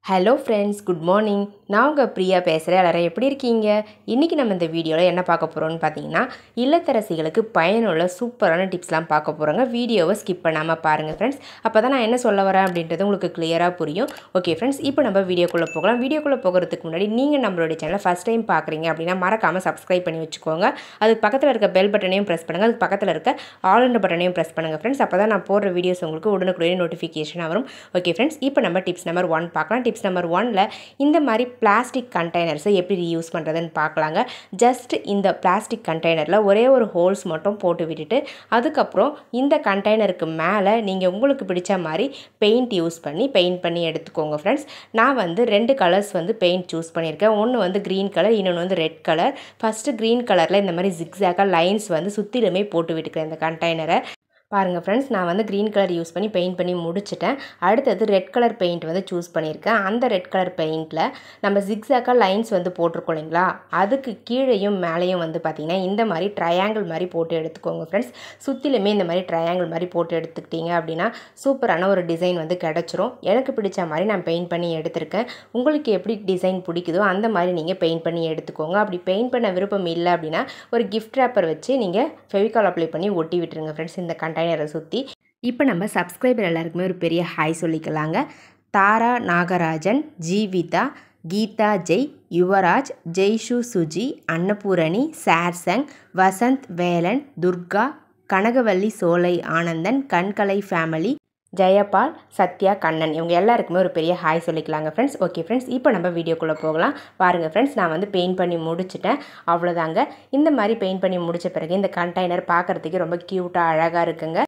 Hello friends, good morning. நான் உங்கள் பிரியா பேசுகிறேன். எல்லாரும் எப்படி இருக்கீங்க? இன்றைக்கி நம்ம இந்த வீடியோவில் என்ன பார்க்க போகிறோம்னு பார்த்தீங்கன்னா, இல்லத்தரசிகளுக்கு பயனுள்ள சூப்பரான டிப்ஸ்லாம் பார்க்க போகிறோங்க. வீடியோவை ஸ்கிப் பண்ணாமல் பாருங்கள் ஃப்ரெண்ட்ஸ். அப்போ தான் நான் என்ன சொல்ல வரேன் அப்படின்றது உங்களுக்கு கிளியராக புரியும். ஓகே ஃப்ரெண்ட்ஸ், இப்போ நம்ம வீடியோக்குள்ளே போகலாம். வீடியோக்குள்ளே போகிறதுக்கு முன்னாடி நீங்கள் நம்மளுடைய சேனலை ஃபஸ்ட் டைம் பார்க்குறீங்க அப்படின்னா மறக்காமல் சப்ஸ்கிரைப் பண்ணி வச்சுக்கோங்க. அதுக்கு பக்கத்தில் இருக்க பெல் பட்டனையும் ப்ரெஸ் பண்ணுங்கள். அதுக்கு பக்கத்தில் இருக்க ஆல் என்ற பட்டனையும் ப்ரெஸ் பண்ணுங்கள் ஃப்ரெண்ட்ஸ். அப்போ தான் நான் போடுற வீடியோஸ் உங்களுக்கு உடனுக்குடைய நோட்டிஃபிகேஷனாக வரும். ஓகே ஃப்ரெண்ட்ஸ், இப்போ நம்ம டிப்ஸ் நம்பர் 1 பார்க்கலாம். டிப்ஸ் நம்பர் 1ல இந்த மாதிரி பிளாஸ்டிக் கண்டெய்னர்ஸை எப்படி ரீயூஸ் பண்ணுறதுன்னு பார்க்கலாங்க. ஜஸ்ட் இந்த பிளாஸ்டிக் கண்டெய்னரில் ஒரே ஒரு ஹோல்ஸ் மட்டும் போட்டு விட்டுட்டு அதுக்கப்புறம் இந்த கண்டெய்னருக்கு மேலே நீங்கள் உங்களுக்கு பிடிச்ச மாதிரி பெயிண்ட் யூஸ் பண்ணி எடுத்துக்கோங்க ஃப்ரெண்ட்ஸ். நான் வந்து 2 கலர்ஸ் வந்து பெயிண்ட் சூஸ் பண்ணியிருக்கேன். ஒன்று வந்து க்ரீன் கலர், இன்னொன்று வந்து ரெட் கலர். ஃபஸ்ட்டு க்ரீன் கலரில் இந்த மாதிரி ஜிக்ஸாக்காக லைன்ஸ் வந்து சுற்றிலுமே போட்டு விட்டுக்கிறேன் இந்த கண்டெய்னரை. பாருங்கள் ஃப்ரெண்ட்ஸ், நான் வந்து க்ரீன் கலர் யூஸ் பண்ணி பெயிண்ட் பண்ணி முடிச்சிட்டேன். அடுத்தது ரெட் கலர் பெயிண்ட் வந்து சூஸ் பண்ணியிருக்கேன். அந்த ரெட் கலர் பெயிண்டில் நம்ம ஜிக்ஸாக்காக லைன்ஸ் வந்து போட்டிருக்கோம் இல்லைங்களா, அதுக்கு கீழேயும் மேலேயும் வந்து பார்த்திங்கன்னா இந்த மாதிரி ட்ரையாங்கிள் மாதிரி போட்டு எடுத்துக்கோங்க ஃப்ரெண்ட்ஸ். சுற்றிலுமே இந்த மாதிரி ட்ரையாங்கிள் மாதிரி போட்டு எடுத்துக்கிட்டிங்க அப்படின்னா சூப்பரான ஒரு டிசைன் வந்து கிடச்சிரும். எனக்கு பிடிச்ச மாதிரி நான் பெயிண்ட் பண்ணி எடுத்திருக்கேன். உங்களுக்கு எப்படி டிசைன் பிடிக்குதோ அந்த மாதிரி நீங்கள் பெயிண்ட் பண்ணி எடுத்துக்கோங்க. அப்படி பெயிண்ட் பண்ண விருப்பம் இல்லை அப்படின்னா ஒரு கிஃப்ட் ரேப்பர் வச்சு நீங்கள் ஃபெவிகால் அப்ளை பண்ணி ஒட்டி விட்டுருங்க ஃப்ரெண்ட்ஸ் இந்த கண்டெய்னரை சுற்றி. இப்போ நம்ம சப்ஸ்கிரைபர் எல்லாருக்குமே ஒரு பெரிய ஹாய் சொல்லிக்கலாங்க. தாரா நாகராஜன், ஜீவிதா, கீதா ஜெய், யுவராஜ், ஜெய்ஷு சுஜி, அன்னபூரணி, சார்சங், வசந்த் வேலன், துர்கா, கனகவல்லி சோலை ஆனந்தன், கண்கலை ஃபேமிலி, ஜெயபால், சத்யா, கண்ணன், இவங்க எல்லாருக்குமே ஒரு பெரிய ஹாய் சொல்லிக்கலாங்க ஃப்ரெண்ட்ஸ். ஓகே ஃப்ரெண்ட்ஸ், இப்போ நம்ம வீடியோக்குள்ளே போகலாம். பாருங்கள் ஃப்ரெண்ட்ஸ், நான் வந்து பெயிண்ட் பண்ணி முடிச்சிட்டேன். அவ்வளோதாங்க. இந்த மாதிரி பெயிண்ட் பண்ணி முடித்த பிறகு இந்த கண்டெய்னர் பார்க்குறதுக்கு ரொம்ப க்யூட்டாக அழகாக இருக்குங்க.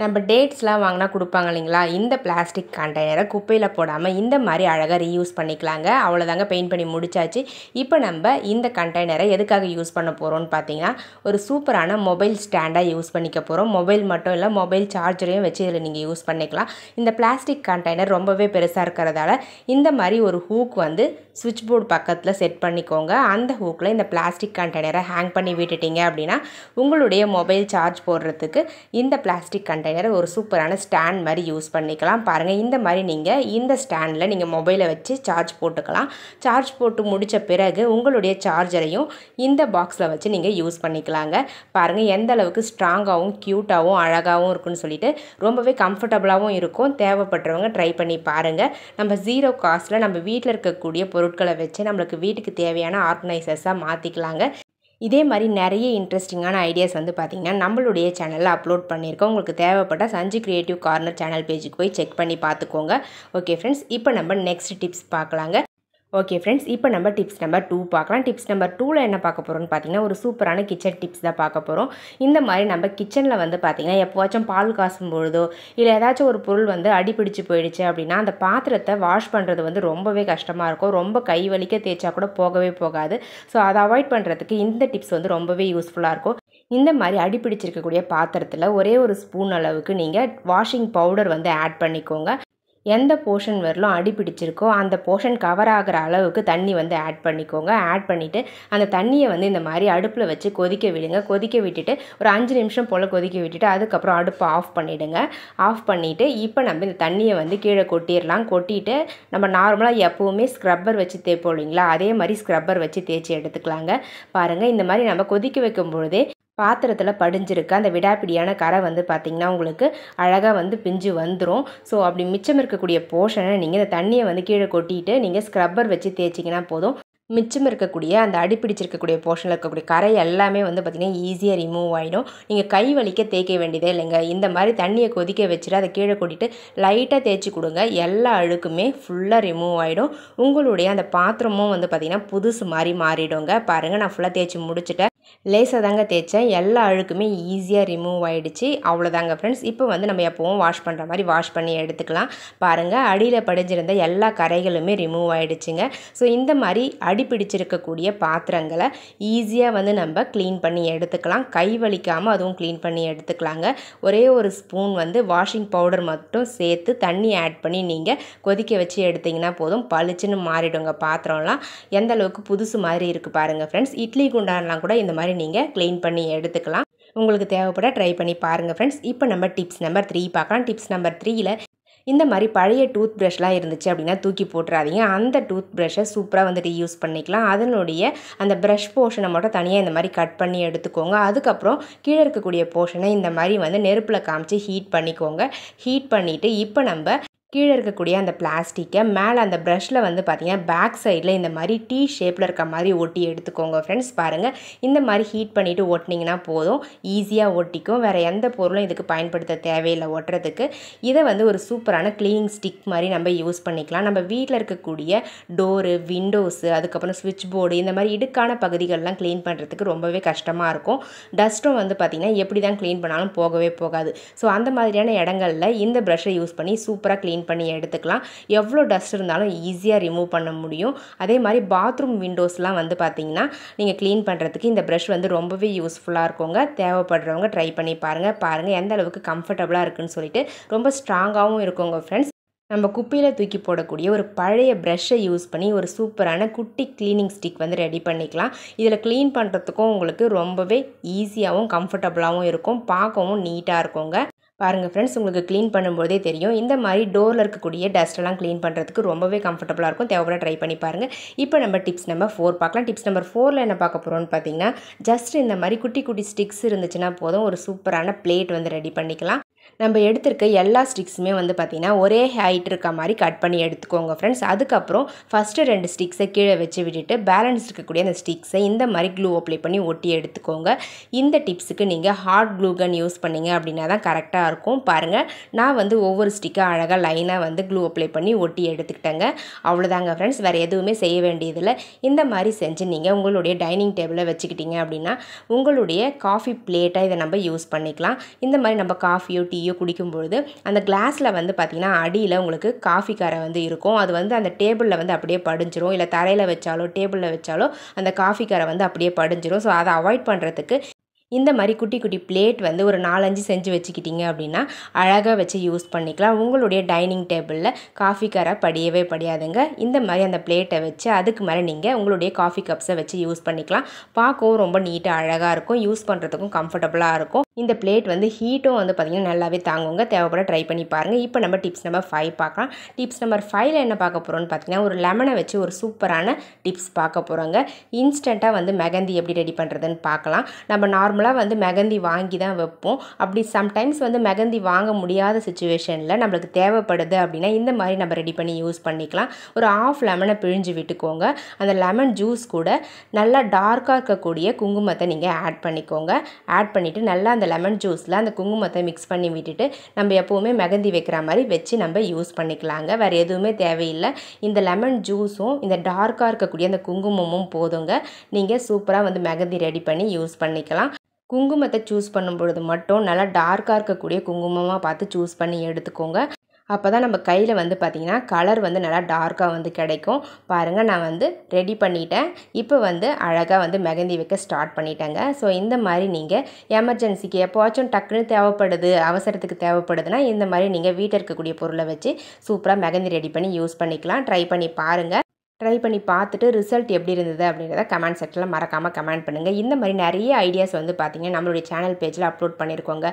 நம்ம டேட்ஸ்லாம் வாங்கினா கொடுப்பாங்க இல்லைங்களா, இந்த பிளாஸ்டிக் கண்டெய்னரை குப்பையில் போடாமல் இந்த மாதிரி அழகாக ரீயூஸ் பண்ணிக்கலாங்க. அவ்வளோதாங்க, பெயிண்ட் பண்ணி முடிச்சாச்சு. இப்போ நம்ம இந்த கண்டெய்னரை எதுக்காக யூஸ் பண்ண போகிறோம்னு பார்த்தீங்கன்னா, ஒரு சூப்பரான மொபைல் ஸ்டாண்டாக யூஸ் பண்ணிக்க போகிறோம். மொபைல் மட்டும் இல்லை, மொபைல் சார்ஜரையும் வச்சு இதில் நீங்கள் யூஸ் பண்ணிக்கலாம். இந்த பிளாஸ்டிக் கண்டெய்னர் ரொம்பவே பெருசாக இருக்கிறதால இந்த மாதிரி ஒரு ஹூக் வந்து சுவிட்ச் போர்டு பக்கத்தில் செட் பண்ணிக்கோங்க. அந்த ஹூக்கில் இந்த பிளாஸ்டிக் கண்டெய்னரை ஹேங் பண்ணி விட்டுட்டீங்க அப்படின்னா உங்களுடைய மொபைல் சார்ஜ் போடுறதுக்கு இந்த பிளாஸ்டிக் கண்டெய்னர் ஒரு சூப்பரான ஸ்டாண்ட் மாதிரி யூஸ் பண்ணிக்கலாம். பாருங்கள், இந்த மாதிரி நீங்கள் இந்த ஸ்டாண்டில் நீங்கள் மொபைலை வச்சு சார்ஜ் போட்டுக்கலாம். சார்ஜ் போட்டு முடித்த பிறகு உங்களுடைய சார்ஜரையும் இந்த பாக்ஸில் வச்சு நீங்கள் யூஸ் பண்ணிக்கலாங்க. பாருங்கள் எந்த அளவுக்கு ஸ்ட்ராங்காகவும் க்யூட்டாகவும் அழகாகவும் இருக்குன்னு சொல்லிட்டு ரொம்பவே கம்ஃபர்டபுளாகவும் இருக்கும். தேவைப்படுறவங்க ட்ரை பண்ணி பாருங்கள். நம்ம 0 காஸ்ட்டில் நம்ம வீட்டில் இருக்கக்கூடிய பொருட்களை வச்சு நம்மளுக்கு வீட்டுக்கு தேவையான ஆர்கனைசர்ஸாக மாற்றிக்கலாங்க. இதே மாதிரி நிறைய இன்ட்ரெஸ்டிங்கான ஐடியாஸ் வந்து பார்த்திங்கன்னா நம்மளுடைய சேனலில் அப்லோட் பண்ணியிருக்கோம். உங்களுக்கு தேவைப்பட்ட சஞ்சு கிரியேட்டிவ் கார்னர் சேனல் பேஜுக்கு போய் செக் பண்ணி பார்த்துக்கோங்க. ஓகே ஃப்ரெண்ட்ஸ், இப்போ நம்ம நெக்ஸ்ட் டிப்ஸ் பார்க்கலாங்க. ஓகே ஃப்ரெண்ட்ஸ், இப்போ நம்ம டிப்ஸ் நம்பர் 2 பார்க்கலாம். டிப்ஸ் நம்பர் 2ல் என்ன பார்க்க போகிறோம்னு பார்த்தீங்கன்னா ஒரு சூப்பரான கிச்சன் டிப்ஸ் தான் பார்க்க போகிறோம். இந்த மாதிரி நம்ம கிச்சனில் வந்து பார்த்திங்கன்னா எப்போவாச்சும் பால் காசும் பொழுதோ இல்லை ஏதாச்சும் ஒரு பொருள் வந்து அடிப்பிடிச்சு போயிடுச்சு அப்படின்னா அந்த பாத்திரத்தை வாஷ் பண்ணுறது வந்து ரொம்பவே கஷ்டமாக இருக்கும். ரொம்ப கை வலிக்க தேய்ச்சா கூட போகவே போகாது. ஸோ அதை அவாய்ட் பண்ணுறதுக்கு இந்த டிப்ஸ் வந்து ரொம்பவே யூஸ்ஃபுல்லாக இருக்கும். இந்த மாதிரி அடிப்பிடிச்சிருக்கக்கூடிய பாத்திரத்தில் ஒரே ஒரு ஸ்பூன் அளவுக்கு நீங்கள் வாஷிங் பவுடர் வந்து ஆட் பண்ணிக்கோங்க. எந்த போர்ஷன் வரலும் அடிப்பிடிச்சிருக்கோ அந்த போர்ஷன் கவர் ஆகிற அளவுக்கு தண்ணி வந்து ஆட் பண்ணிக்கோங்க. ஆட் பண்ணிவிட்டு அந்த தண்ணியை வந்து இந்த மாதிரி அடுப்பில் வச்சு கொதிக்க விடுங்க. கொதிக்க விட்டுட்டு ஒரு 5 நிமிஷம் போல் கொதிக்க விட்டுட்டு அதுக்கப்புறம் அடுப்பை ஆஃப் பண்ணிவிடுங்க. ஆஃப் பண்ணிவிட்டு இப்போ நம்ம இந்த தண்ணியை வந்து கீழே கொட்டிடலாம். கொட்டிட்டு நம்ம நார்மலாக எப்போவுமே ஸ்க்ரப்பர் வச்சு தேய்ப்போம் இல்லைங்களா, அதே மாதிரி ஸ்க்ரப்பர் வச்சு தேய்ச்சி எடுத்துக்கலாங்க. பாருங்கள், இந்த மாதிரி நம்ம கொதிக்க வைக்கும் பொழுதே பாத்திரத்தில் படிஞ்சிருக்க அந்த விடாப்பிடியான கரை வந்து பார்த்திங்கன்னா உங்களுக்கு அழகாக வந்து பிஞ்சு வந்துடும். ஸோ அப்படி மிச்சம் இருக்கக்கூடிய போர்ஷனை நீங்கள் இந்த தண்ணியை வந்து கீழே கொட்டிட்டு நீங்கள் ஸ்க்ரப்பர் வச்சு தேய்ச்சிங்கன்னா போதும். மிச்சம் இருக்கக்கூடிய அந்த அடிப்பிடிச்சிருக்கக்கூடிய போர்ஷனில் இருக்கக்கூடிய கரை எல்லாமே வந்து பார்த்திங்கன்னா ஈஸியாக ரிமூவ் ஆகிடும். நீங்கள் கை வலிக்க தேய்க்க வேண்டியதே இல்லைங்க. இந்த மாதிரி தண்ணியை கொதிக்க வச்சுட்டு அதை கீழே கொட்டிட்டு லைட்டாக தேய்ச்சி கொடுங்க. எல்லா அழுக்குமே ஃபுல்லாக ரிமூவ் ஆகிடும். உங்களுடைய அந்த பாத்திரமும் வந்து பார்த்திங்கன்னா புதுசு மாதிரி மாறிடுங்க. பாருங்கள், நான் ஃபுல்லாக தேய்ச்சி முடிச்சுட்டேன். லேசாக தாங்க தேய்ச்சேன். எல்லா அழுக்குமே ஈஸியாக ரிமூவ் ஆகிடுச்சு. அவ்வளோதாங்க ஃப்ரெண்ட்ஸ். இப்போ வந்து நம்ம எப்போவும் வாஷ் பண்ணுற மாதிரி வாஷ் பண்ணி எடுத்துக்கலாம். பாருங்கள், அடியில் படிஞ்சிருந்த எல்லா கரைகளுமே ரிமூவ் ஆகிடுச்சுங்க. ஸோ இந்த மாதிரி அடிப்பிடிச்சிருக்கக்கூடிய பாத்திரங்களை ஈஸியாக வந்து நம்ம க்ளீன் பண்ணி எடுத்துக்கலாம். கை வலிக்காமல் அதுவும் க்ளீன் பண்ணி எடுத்துக்கலாங்க. ஒரே ஒரு ஸ்பூன் வந்து வாஷிங் பவுடர் மட்டும் சேர்த்து தண்ணி ஆட் பண்ணி நீங்கள் கொதிக்க வச்சு எடுத்திங்கன்னா போதும். பளிச்சுன்னு மாறிடுங்க பாத்திரம்லாம். எந்த அளவுக்கு புதுசு மாதிரி இருக்குது பாருங்கள் ஃப்ரெண்ட்ஸ். இட்லி குண்டான்லாம் கூட இந்த மாதிரி நீங்கள் க்ளீன் பண்ணி எடுத்துக்கலாம். உங்களுக்கு தேவைப்பட ட்ரை பண்ணி பாருங்கள் ஃப்ரெண்ட்ஸ். இப்போ நம்ம டிப்ஸ் நம்பர் 3 பார்க்கலாம். டிப்ஸ் நம்பர் 3ல் இந்த மாதிரி பழைய டூத் ப்ரஷ்லாம் இருந்துச்சு அப்படின்னா தூக்கி போட்டுறாதீங்க. அந்த டூத் ப்ரஷ்ஷை சூப்பராக வந்து ரீயூஸ் பண்ணிக்கலாம். அதனுடைய அந்த ப்ரஷ் போர்ஷனை மட்டும் தனியாக இந்த மாதிரி கட் பண்ணி எடுத்துக்கோங்க. அதுக்கப்புறம் கீழே இருக்கக்கூடிய போர்ஷனை இந்த மாதிரி வந்து நெருப்பில் காமிச்சு ஹீட் பண்ணிக்கோங்க. ஹீட் பண்ணிவிட்டு இப்போ நம்ம கீழே இருக்கக்கூடிய அந்த பிளாஸ்டிக்கை மேலே அந்த ப்ரஷ்ஷில் வந்து பார்த்திங்கன்னா பேக் சைடில் இந்த மாதிரி டீ ஷேப்பில் இருக்க மாதிரி ஒட்டி எடுத்துக்கோங்க ஃப்ரெண்ட்ஸ். பாருங்கள், இந்த மாதிரி ஹீட் பண்ணிவிட்டு ஒட்டினீங்கன்னா போதும், ஈஸியாக ஒட்டிக்கும். வேறு எந்த பொருளும் இதுக்கு பயன்படுத்த தேவையில்லை ஒட்டுறதுக்கு. இதை வந்து ஒரு சூப்பரான க்ளீனிங் ஸ்டிக் மாதிரி நம்ம யூஸ் பண்ணிக்கலாம். நம்ம வீட்டில் இருக்கக்கூடிய டோரு, விண்டோஸு, அதுக்கப்புறம் ஸ்விட்ச் போர்டு, இந்த மாதிரி இடுக்கான பகுதிகளெலாம் க்ளீன் பண்ணுறதுக்கு ரொம்பவே கஷ்டமாக இருக்கும். டஸ்ட்டும் வந்து பார்த்திங்கன்னா எப்படி தான் க்ளீன் பண்ணாலும் போகவே போகாது. ஸோ அந்த மாதிரியான இடங்களில் இந்த ப்ரஷ்ஷை யூஸ் பண்ணி சூப்பராக க்ளீன் பண்ணி எடுத்துக்கலாம். எவ்வளோ டஸ்ட் இருந்தாலும் ஈஸியாக ரிமூவ் பண்ண முடியும். அதே மாதிரி பாத்ரூம் விண்டோஸ்லாம் வந்து பார்த்திங்கன்னா நீங்கள் க்ளீன் பண்ணுறதுக்கு இந்த ப்ரஷ் வந்து ரொம்பவே யூஸ்ஃபுல்லாக இருக்குங்க. தேவைப்படுறவங்க ட்ரை பண்ணி பாருங்கள் எந்த அளவுக்கு கம்ஃபர்டபுளாக இருக்குன்னு சொல்லிட்டு. ரொம்ப ஸ்ட்ராங்காகவும் இருக்குங்க ஃப்ரெண்ட்ஸ். நம்ம குப்பையில் தூக்கி போடக்கூடிய ஒரு பழைய ப்ரஷ்ஷை யூஸ் பண்ணி ஒரு சூப்பரான குட்டி க்ளீனிங் ஸ்டிக் வந்து ரெடி பண்ணிக்கலாம். இதில் க்ளீன் பண்ணுறதுக்கும் உங்களுக்கு ரொம்பவே ஈஸியாகவும் கம்ஃபர்டபுளாகவும் இருக்கும். பார்க்கவும் நீட்டாக இருக்குங்க. பாருங்கள் ஃப்ரெண்ட்ஸ், உங்களுக்கு க்ளீன் பண்ணும்போதே தெரியும். இந்த மாதிரி டோரில் இருக்கக்கூடிய டஸ்ட்டெல்லாம் க்ளீன் பண்ணுறதுக்கு ரொம்பவே கம்ஃபர்டபுளாக இருக்கும். தேவைப்பட ட்ரை பண்ணி பாருங்கள். இப்போ நம்ம டிப்ஸ் நம்பர் 4 பார்க்கலாம். டிப்ஸ் நம்பர் 4ல் என்ன பார்க்க போகிறோம்னு பார்த்தீங்கன்னா, ஜஸ்ட் இந்த மாதிரி குட்டி குட்டி ஸ்டிக்ஸ் இருந்துச்சுன்னா போதும், ஒரு சூப்பரான பிளேட் வந்து ரெடி பண்ணிக்கலாம். நம்ம எடுத்திருக்க எல்லா ஸ்டிக்ஸுமே வந்து பார்த்திங்கன்னா ஒரே ஹைட் இருக்க மாதிரி கட் பண்ணி எடுத்துக்கோங்க ஃப்ரெண்ட்ஸ். அதுக்கப்புறம் ஃபஸ்ட்டு 2 ஸ்டிக்ஸை கீழே வச்சு விட்டுட்டு பேலன்ஸ் இருக்கக்கூடிய அந்த ஸ்டிக்ஸை இந்த மாதிரி க்ளூ அப்ளை பண்ணி ஒட்டி எடுத்துக்கோங்க. இந்த டிப்ஸுக்கு நீங்கள் ஹாட் க்ளூ கன் யூஸ் பண்ணிங்க அப்படின்னா தான் கரெக்டாக இருக்கும். பாருங்கள், நான் வந்து ஒவ்வொரு ஸ்டிக்காக அழகாக லைனாக வந்து க்ளூ அப்ளை பண்ணி ஒட்டி எடுத்துக்கிட்டேங்க. அவ்வளோதாங்க ஃப்ரெண்ட்ஸ், வேறு எதுவுமே செய்ய வேண்டியதில்லை. இந்த மாதிரி செஞ்சு நீங்கள் உங்களுடைய டைனிங் டேபிளில் வச்சுக்கிட்டீங்க அப்படின்னா உங்களுடைய காஃபி பிளேட்டாக இதை நம்ம யூஸ் பண்ணிக்கலாம். இந்த மாதிரி நம்ம காஃபியோ டீயோ குடிக்கும்பொழுது அந்த கிளாஸில் வந்து பார்த்திங்கன்னா அடியில் உங்களுக்கு காஃபி கரை வந்து இருக்கும். அது வந்து அந்த டேபிளில் வந்து அப்படியே படிஞ்சிரும். இல்லை தரையில் வச்சாலோ டேபிளில் வச்சாலோ அந்த காஃபி கரை வந்து அப்படியே படிஞ்சிரும். ஸோ அதை அவாய்ட் பண்ணுறதுக்கு இந்த மாதிரி குட்டி குட்டி பிளேட் வந்து ஒரு 4-5 செஞ்சு வச்சுக்கிட்டிங்க அப்படின்னா அழகாக வச்சு யூஸ் பண்ணிக்கலாம். உங்களுடைய டைனிங் டேபிளில் காஃபி கரை படியவே படியாதுங்க. இந்த மாதிரி அந்த பிளேட்டை வச்சு அதுக்கு மேலே நீங்கள் உங்களுடைய காஃபி கப்ஸை வச்சு யூஸ் பண்ணிக்கலாம். பார்க்கவும் ரொம்ப நீட்டாக அழகாக இருக்கும். யூஸ் பண்ணுறதுக்கும் கம்ஃபர்டபுளாக இருக்கும். இந்த பிளேட் வந்து ஹீட்டும் வந்து பார்த்திங்கன்னா நல்லாவே தாங்குங்க. தேவைப்பட ட்ரை பண்ணி பாருங்கள். இப்போ நம்ம டிப்ஸ் நம்பர் 5 பார்க்கலாம். டிப்ஸ் நம்பர் 5ல் என்ன பார்க்க போகிறோம்னு பார்த்தீங்கன்னா, ஒரு லெமனை வச்சு ஒரு சூப்பரான டிப்ஸ் பார்க்க போகிறோங்க. இன்ஸ்டண்ட்டாக வந்து மெகந்தி எப்படி ரெடி பண்ணுறதுன்னு பார்க்கலாம். நம்ம நார்மலாக வந்து மெகந்தி வாங்கி தான் வைப்போம். அப்படி சம்டைம்ஸ் வந்து மெகந்தி வாங்க முடியாத சுச்சுவேஷனில் நம்மளுக்கு தேவைப்படுது அப்படின்னா இந்த மாதிரி நம்ம ரெடி பண்ணி யூஸ் பண்ணிக்கலாம். ஒரு ஆஃப் லெமனை பிழிஞ்சு விட்டுக்கோங்க. அந்த லெமன் ஜூஸ் கூட நல்லா டார்க்காக இருக்கக்கூடிய குங்குமத்தை நீங்கள் ஆட் பண்ணிக்கோங்க. ஆட் பண்ணிவிட்டு நல்லா அந்த லெமன் ஜூஸில் அந்த குங்குமத்தை மிக்ஸ் பண்ணி விட்டுட்டு நம்ம எப்போவுமே மெகந்தி வைக்கிற மாதிரி வச்சு நம்ம யூஸ் பண்ணிக்கலாங்க. வேறு எதுவுமே தேவையில்லை. இந்த லெமன் ஜூஸும் இந்த டார்க்காக இருக்கக்கூடிய அந்த குங்குமமும் போதுங்க. நீங்கள் சூப்பராக வந்து மெகந்தி ரெடி பண்ணி யூஸ் பண்ணிக்கலாம். குங்குமத்தை சூஸ் பண்ணும்பொழுது மட்டும் நல்லா டார்க்காக இருக்கக்கூடிய குங்குமமாக பார்த்து சூஸ் பண்ணி எடுத்துக்கோங்க. அப்போ தான் நம்ம கையில் வந்து பார்த்திங்கன்னா கலர் வந்து நல்லா டார்க்காக வந்து கிடைக்கும். பாருங்கள், நான் வந்து ரெடி பண்ணிட்டேன். இப்போ வந்து அழகாக வந்து மெகந்தி வைக்க ஸ்டார்ட் பண்ணிட்டேங்க. ஸோ இந்த மாதிரி நீங்கள் எமர்ஜென்சிக்கு எப்போவாச்சும் டக்குன்னு தேவைப்படுது, அவசரத்துக்கு தேவைப்படுதுன்னா இந்த மாதிரி நீங்கள் வீட்டில் இருக்கக்கூடிய பொருளை வச்சு சூப்பராக மெகந்தி ரெடி பண்ணி யூஸ் பண்ணிக்கலாம். ட்ரை பண்ணி பாருங்கள். ட்ரை பண்ணி பார்த்துட்டு ரிசல்ட் எப்படி இருந்தது அப்படின்றத கமெண்ட் செக்ஷனில் மறக்காமல் கமெண்ட் பண்ணுங்கள். இந்த மாதிரி நிறைய ஐடியாஸ் வந்து பார்த்திங்கன்னா நம்மளுடைய சேனல் பேஜில் அப்லோட் பண்ணியிருக்கோங்க.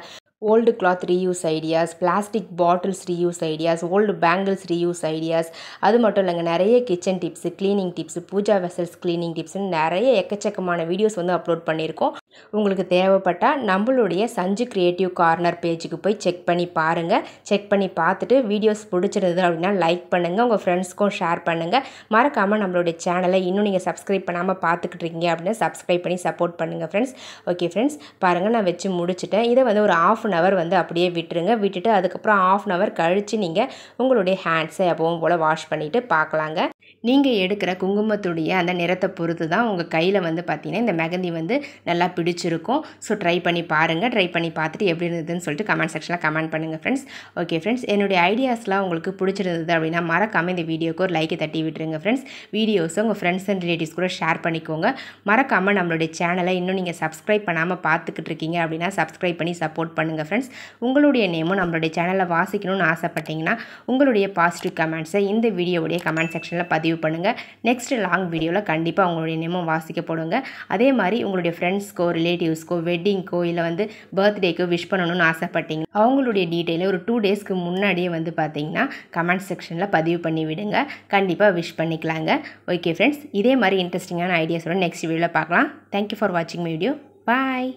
Old cloth reuse ideas, plastic bottles reuse ideas, old bangles reuse ideas, அது மட்டும் இல்லைங்க, நிறைய kitchen tips, cleaning tips, pooja vessels cleaning டிப்ஸ்னு நிறைய எக்கச்சக்கமான வீடியோஸ் வந்து அப்லோட் பண்ணியிருக்கோம். உங்களுக்கு தேவைப்பட்டால் நம்மளுடைய சஞ்சு கிரியேட்டிவ் கார்னர் பேஜுக்கு போய் செக் பண்ணி பாருங்கள். செக் பண்ணி பார்த்துட்டு வீடியோஸ் பிடிச்சிருந்தது அப்படின்னா லைக் பண்ணுங்கள், உங்கள் ஃப்ரெண்ட்ஸ்க்கும் ஷேர் பண்ணுங்கள். மறக்காமல் நம்மளுடைய சேனலை இன்னும் நீங்கள் சப்ஸ்கிரைப் பண்ணாமல் பார்த்துக்கிட்டு இருக்கீங்க அப்படின்னா சப்ஸ்கிரைப் பண்ணி சப்போர்ட் பண்ணுங்கள் ஃப்ரெண்ட்ஸ். ஓகே ஃப்ரெண்ட்ஸ், பாருங்கள், நான் வச்சு முடிச்சுட்டேன். இதை வந்து ஒரு ½ அன் ஹவர் வந்து அப்படியே விட்டுருங்க. விட்டுட்டு அதுக்கப்புறம் ½ அன் ஹவர் கழித்து நீங்கள் உங்களுடைய ஹேண்ட்ஸை எப்பவும் போல் வாஷ் பண்ணிவிட்டு பார்க்கலாங்க. நீங்கள் எடுக்கிற குங்குமத்துடைய அந்த நிறத்தை பொறுத்து தான் உங்கள் கையில் வந்து பார்த்திங்கன்னா இந்த மெகந்தி வந்து நல்லா பிடிச்சிருக்கும். ஸோ ட்ரை பண்ணி பாருங்கள். ட்ரை பண்ணி பார்த்துட்டு எப்படி இருந்ததுன்னு சொல்லிட்டு கமெண்ட் செக்ஷனில் கமெண்ட் பண்ணுங்கள் ஃப்ரெண்ட்ஸ். ஓகே ஃப்ரெண்ட்ஸ், என்னுடைய ஐடியாஸ்லாம் உங்களுக்கு பிடிச்சிருந்தது அப்படின்னா மறக்காமல் இந்த வீடியோக்கு ஒரு லைக்கை தட்டி விட்டுருங்க ஃப்ரெண்ட்ஸ். வீடியோஸை உங்கள் ஃப்ரெண்ட்ஸ் அண்ட் ரிலேட்டிவ்ஸ் கூட ஷேர் பண்ணிக்கோங்க. மறக்காமல் நம்மளுடைய சேனலை இன்னும் நீங்கள் சப்ஸ்கிரைப் பண்ணாமல் பார்த்துக்கிட்டு இருக்கீங்க அப்படின்னா சப்ஸ்கிரைப் பண்ணி சப்போர்ட் பண்ணுங்கள் ஃப்ரெண்ட்ஸ். உங்களுடைய நேமும் நம்மளுடைய சேனலில் வாசிக்கணும்னு ஆசைப்பட்டீங்கன்னா உங்களுடைய பாசிட்டிவ் கமெண்ட்ஸை இந்த வீடியோவுடைய கமெண்ட் செக்ஷனில் பதிவு பண்ணுங்கள். நெக்ஸ்ட் லாங் வீடியோவில் கண்டிப்பாக உங்களுடைய நேமும் வாசிக்கப்படுங்க. அதே மாதிரி உங்களுடைய ஃப்ரெண்ட்ஸ்க்கோ ரிலேட்டிவ்ஸ்க்கோ வெட்டிங்க்கோ இல்லை வந்து பர்த்டேக்கோ விஷ் பண்ணணும்னு ஆசைப்பட்டீங்க அவங்களுடைய டீட்டெயிலை ஒரு 2 டேஸ்க்கு முன்னாடியே வந்து பார்த்தீங்கன்னா கமெண்ட் செக்ஷனில் பதிவு பண்ணி விடுங்க. கண்டிப்பாக விஷ் பண்ணிக்கலாங்க. ஓகே ஃப்ரெண்ட்ஸ், இதே மாதிரி இன்ட்ரெஸ்டிங்கான ஐடியாஸோட நெக்ஸ்ட் வீடியோவில் பார்க்கலாம். தேங்க்யூ ஃபார் வாட்சிங் மை வீடியோ. பாய்.